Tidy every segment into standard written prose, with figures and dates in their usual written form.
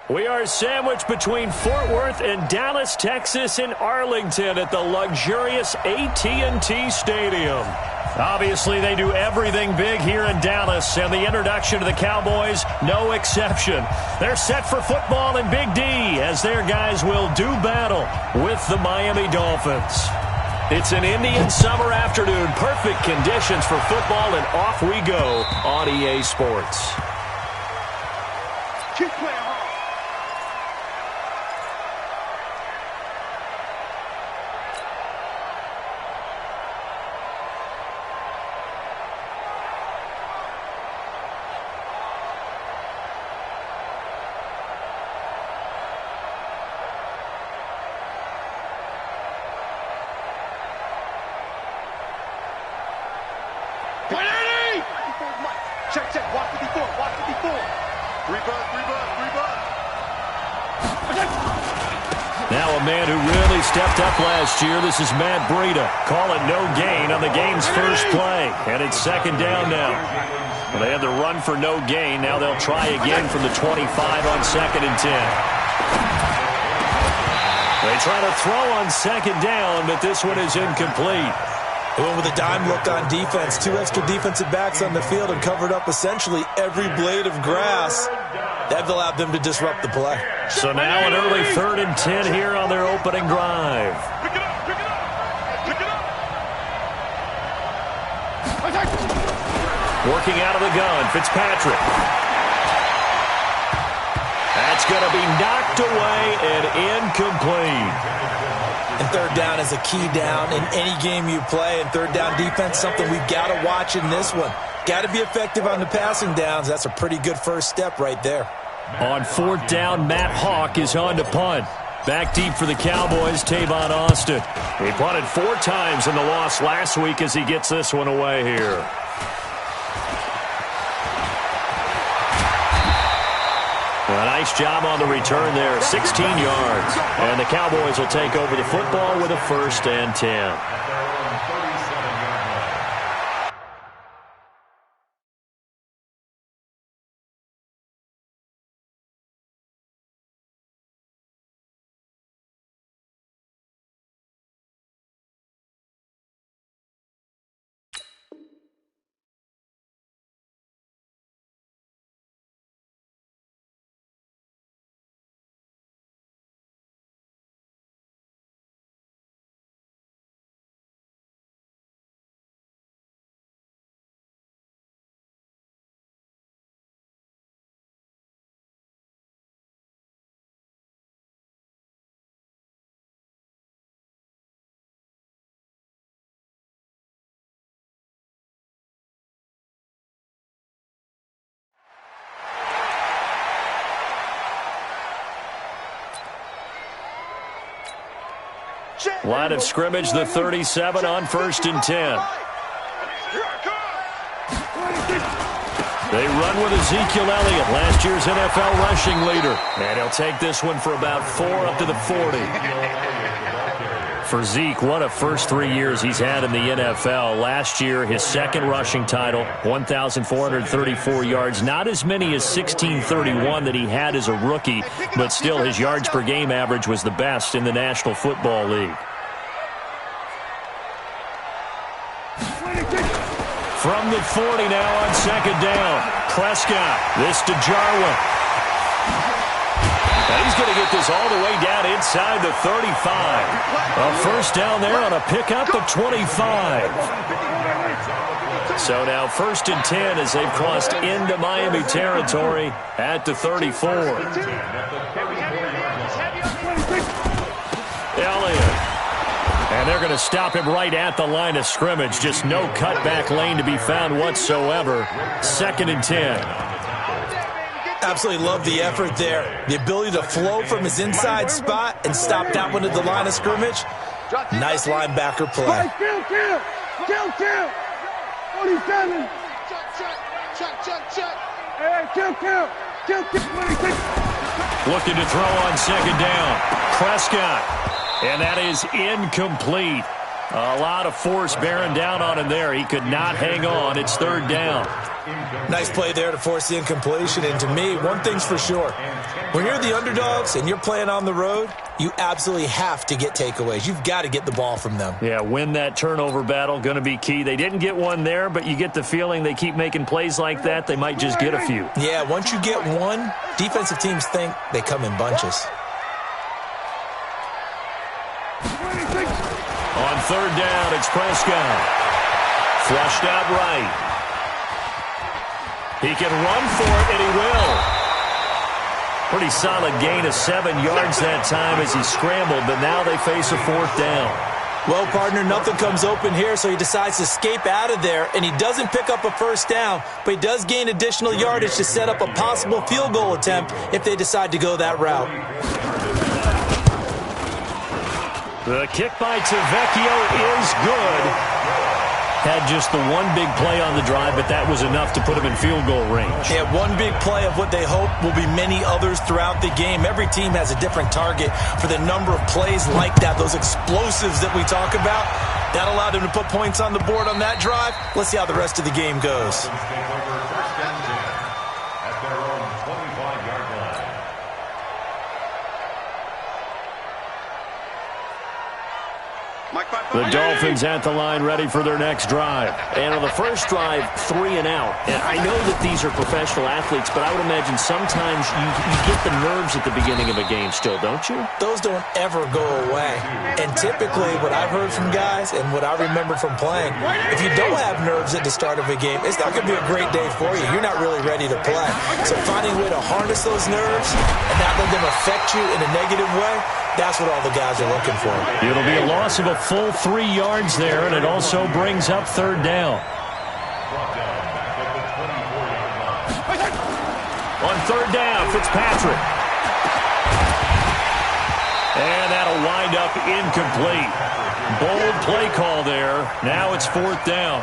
We are sandwiched between Fort Worth and Dallas, Texas, and Arlington at the luxurious AT&T Stadium. Obviously, they do everything big here in Dallas, and the introduction to the Cowboys, no exception. They're set for football in Big D as their guys will do battle with the Miami Dolphins. It's an Indian summer afternoon, perfect conditions for football, and off we go on EA Sports. Keep playing hard. Check, watch 54, watch 54. Rebut. Now a man who really stepped up last year. This is Matt Breida. Call it no gain on the game's first play. And it's second down now. Well, they had the run for no gain. Now they'll try again from the 25 on 2nd and 10. They try to throw on second down, but this one is incomplete. They went with a dime look on defense. 2 extra defensive backs on the field and covered up essentially every blade of grass. That allowed them to disrupt the play. So now an early 3rd and 10 here on their opening drive. Pick it up. Working out of the gun, Fitzpatrick. That's going to be knocked away and incomplete. And 3rd down is a key down in any game you play. And 3rd down defense, something we've got to watch in this one. Got to be effective on the passing downs. That's a pretty good first step right there. On 4th down, Matt Hawk is on to punt. Back deep for the Cowboys, Tavon Austin. He punted 4 times in the loss last week as he gets this one away here. A nice job on the return there, 16 yards. And the Cowboys will take over the football with a 1st and 10. Line of scrimmage, the 37 on 1st and 10. They run with Ezekiel Elliott, last year's NFL rushing leader. And he'll take this one for about 4 up to the 40. For Zeke, what a first 3 years he's had in the NFL. Last year, his 2nd rushing title, 1,434 yards. Not as many as 1,631 that he had as a rookie, but still his yards per game average was the best in the National Football League. From the 40 now on 2nd down. Prescott, this to Jarwin. And he's going to get this all the way down inside the 35. A 1st down there on a pickup of 25. So now 1st and 10 as they've crossed into Miami territory at the 34. Elliott. And they're going to stop him right at the line of scrimmage. Just no cutback lane to be found whatsoever. 2nd and 10. Absolutely love the effort there. The ability to flow from his inside spot and stop that one at the line of scrimmage. Nice linebacker play. Kill. 47. Check. Hey, kill. 26. Looking to throw on 2nd down. Prescott. And that is incomplete. A lot of force bearing down on him there. He could not hang on. It's third down. Nice play there to force the incompletion. And to me, one thing's for sure. When you're the underdogs and you're playing on the road, you absolutely have to get takeaways. You've got to get the ball from them. Yeah, win that turnover battle, going to be key. They didn't get one there, but you get the feeling they keep making plays like that, they might just get a few. Yeah, once you get one, defensive teams think they come in bunches. On third down, it's Prescott. Flushed out right. He can run for it, and he will. Pretty solid gain of 7 yards that time as he scrambled, but now they face a fourth down. Well, partner, nothing comes open here, so he decides to escape out of there, and he doesn't pick up a first down, but he does gain additional yardage to set up a possible field goal attempt if they decide to go that route. The kick by Tavecchio is good. Had just the one big play on the drive, but that was enough to put him in field goal range. Yeah, one big play of what they hope will be many others throughout the game. Every team has a different target for the number of plays like that, those explosives that we talk about. That allowed him to put points on the board on that drive. Let's see how the rest of the game goes. The Dolphins at the line ready for their next drive. And on the first drive, 3 and out. And I know that these are professional athletes, but I would imagine sometimes you get the nerves at the beginning of a game still, don't you? Those don't ever go away. And typically what I've heard from guys and what I remember from playing, if you don't have nerves at the start of a game, it's not going to be a great day for you. You're not really ready to play. So finding a way to harness those nerves and not let them affect you in a negative way, that's what all the guys are looking for. It'll be a loss of a full 3 yards there, and it also brings up third down. On third down, Fitzpatrick. And that'll wind up incomplete. Bold play call there. Now it's fourth down.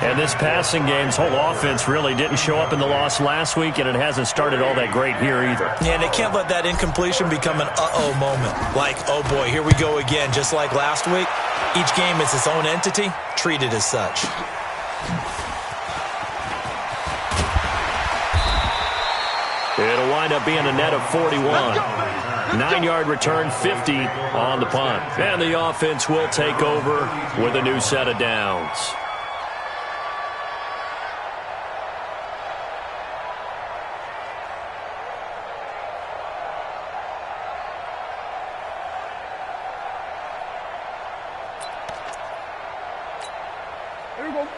And this passing game's whole offense really didn't show up in the loss last week, and it hasn't started all that great here either. Yeah, and they can't let that incompletion become an uh-oh moment. Like, oh boy, here we go again, just like last week. Each game is its own entity, treated as such. It'll wind up being a net of 41. 9-yard return, 50 on the punt. And the offense will take over with a new set of downs.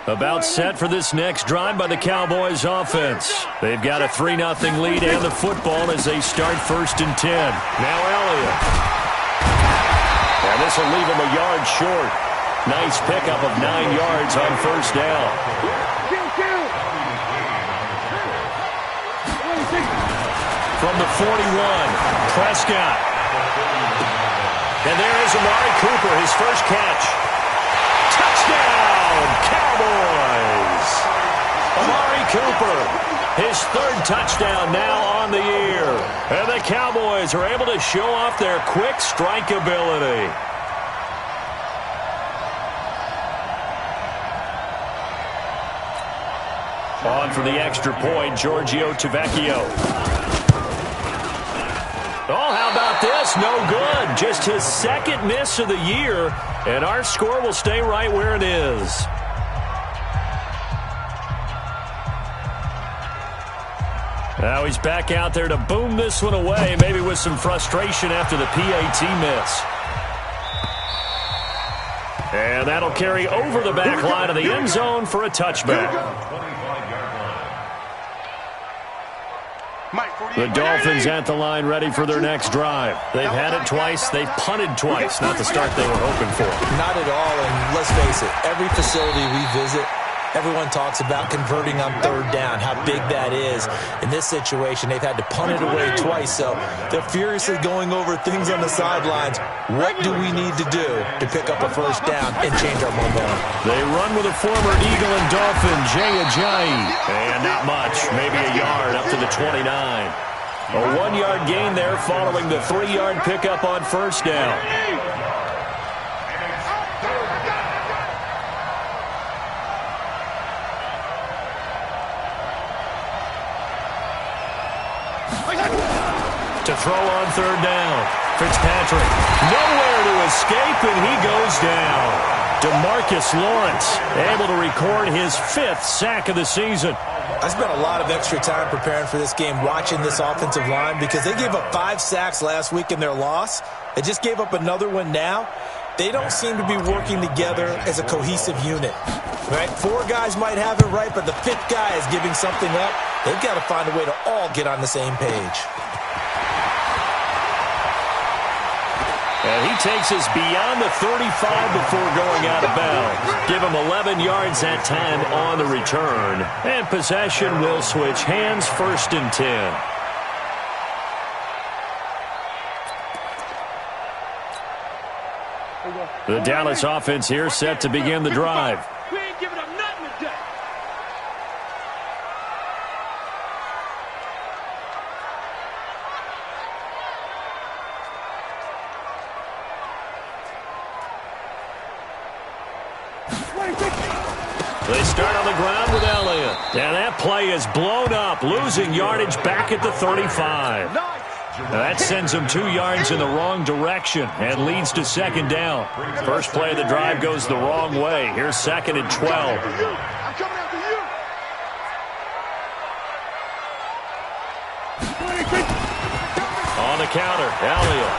About set for this next drive by the Cowboys offense. They've got a 3-0 lead and the football as they start 1st and 10. Now Elliott. And this will leave him a yard short. Nice pickup of 9 yards on first down. From the 41, Prescott. And there is Amari Cooper, his first catch. Touchdown, Cowboys! Amari Cooper, his 3rd touchdown now on the year. And the Cowboys are able to show off their quick strike ability. On for the extra point, Giorgio Tavecchio. Oh, how about this? No good. Just his 2nd miss of the year, and our score will stay right where it is. Now he's back out there to boom this one away, maybe with some frustration after the PAT miss. And that'll carry over the back line of the end zone for a touchback. The Dolphins at the line ready for their next drive. They've had it twice. They've punted twice. Not the start they were hoping for. Not at all, and let's face it, every facility we visit, everyone talks about converting on third down, how big that is. In this situation, they've had to punt it away twice, so they're furiously going over things on the sidelines. What do we need to do to pick up a first down and change our momentum? They run with a former Eagle and Dolphin, Jay Ajayi. And not much, maybe a yard up to the 29. A 1-yard gain there following the 3-yard pickup on first down. to throw on third down. Fitzpatrick, nowhere to escape, and he goes down. DeMarcus Lawrence able to record his 5th sack of the season. I spent a lot of extra time preparing for this game watching this offensive line because they gave up 5 sacks last week in their loss. They just gave up another one now. They don't seem to be working together as a cohesive unit. Right? 4 guys might have it right, but the 5th guy is giving something up. They've got to find a way to all get on the same page. And he takes us beyond the 35 before going out of bounds. Give him 11 yards that time on the return. And possession will switch hands, 1st and 10. The Dallas offense here set to begin the drive. We ain't giving up nothing today. They start on the ground with Elliott. And that play is blown up, losing yardage back at the 35. That sends him 2 yards in the wrong direction and leads to 2nd down. First play of the drive goes the wrong way. Here's 2nd and 12. I'm coming after you. On the counter, Elliott.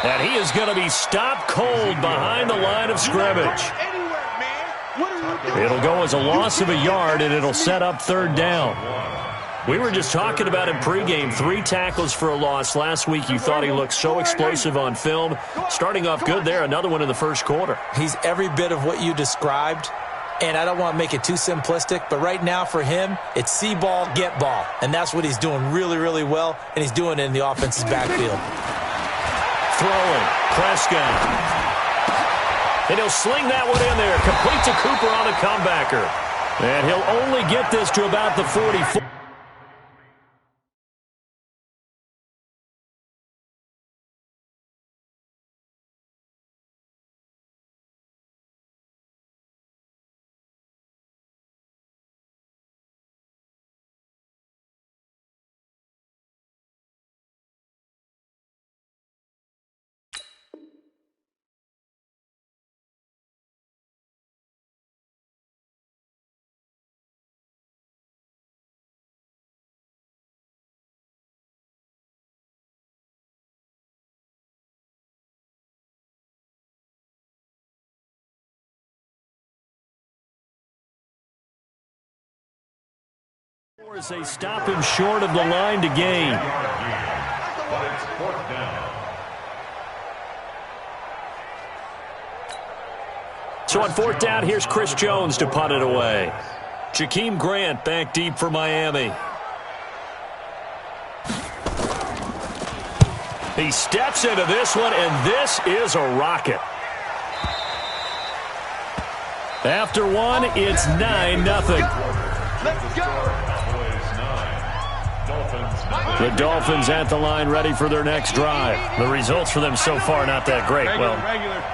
And he is going to be stopped cold behind the line of scrimmage. It'll go as a loss of a yard, and it'll set up 3rd down. We were just talking about him pregame. 3 tackles for a loss. Last week you thought he looked so explosive on film. Starting off good there, another one in the 1st quarter. He's every bit of what you described, and I don't want to make it too simplistic, but right now for him, it's see ball, get ball. And that's what he's doing really, really well, and he's doing it in the offense's backfield. Throwing, Prescott. And he'll sling that one in there. Complete to Cooper on a comebacker. And he'll only get this to about the 44. As they stop him short of the line to gain. So on 4th down, here's Chris Jones to punt it away. Jakeem Grant back deep for Miami. He steps into this one, and this is a rocket. After one, it's 9-0. Let's go. The Dolphins at the line ready for their next drive. The results for them so far not that great. Well,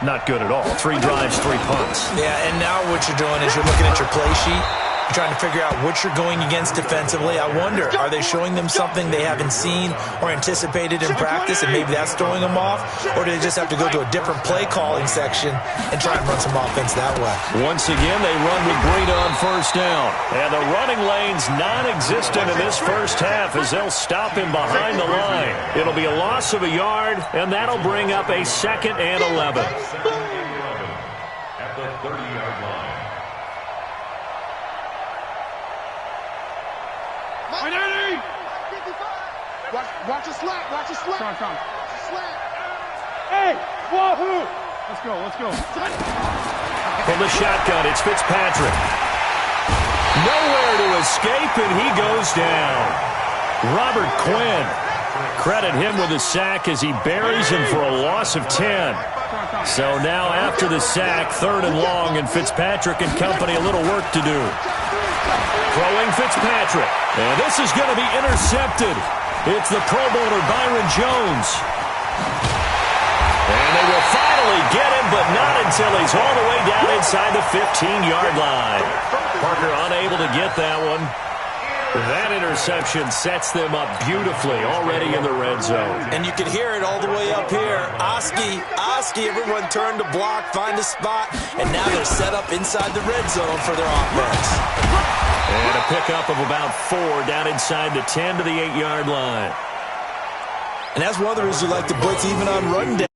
not good at all. 3 drives, 3 punts. Yeah, and now what you're doing is you're looking at your play sheet. You're trying to figure out what you're going against defensively. I wonder, are they showing them something they haven't seen or anticipated in practice, and maybe that's throwing them off? Or do they just have to go to a different play calling section and try and run some offense that way? Once again, they run with Breida on 1st down. And the running lane's non-existent in this 1st half as they'll stop him behind the line. It'll be a loss of a yard, and that'll bring up a 2nd and 11. At the 30-yard line. Watch a slant. Watch a slant. Come. Slant. Hey, wahoo! Let's go. From the shotgun, it's Fitzpatrick. Nowhere to escape, and he goes down. Robert Quinn. Credit him with a sack as he buries him for a loss of 10. So now after the sack, 3rd and long, and Fitzpatrick and company a little work to do. Throwing Fitzpatrick. And this is going to be intercepted. It's the Pro Bowler Byron Jones. And they will finally get him, but not until he's all the way down inside the 15-yard line. Parker unable to get that one. That interception sets them up beautifully already in the red zone. And you can hear it all the way up here. Oski, everyone turned to block, find a spot, and now they're set up inside the red zone for their offense. And a pickup of about 4 down inside the 10 to the 8-yard line. And that's one of the reasons you like to blitz even on run day.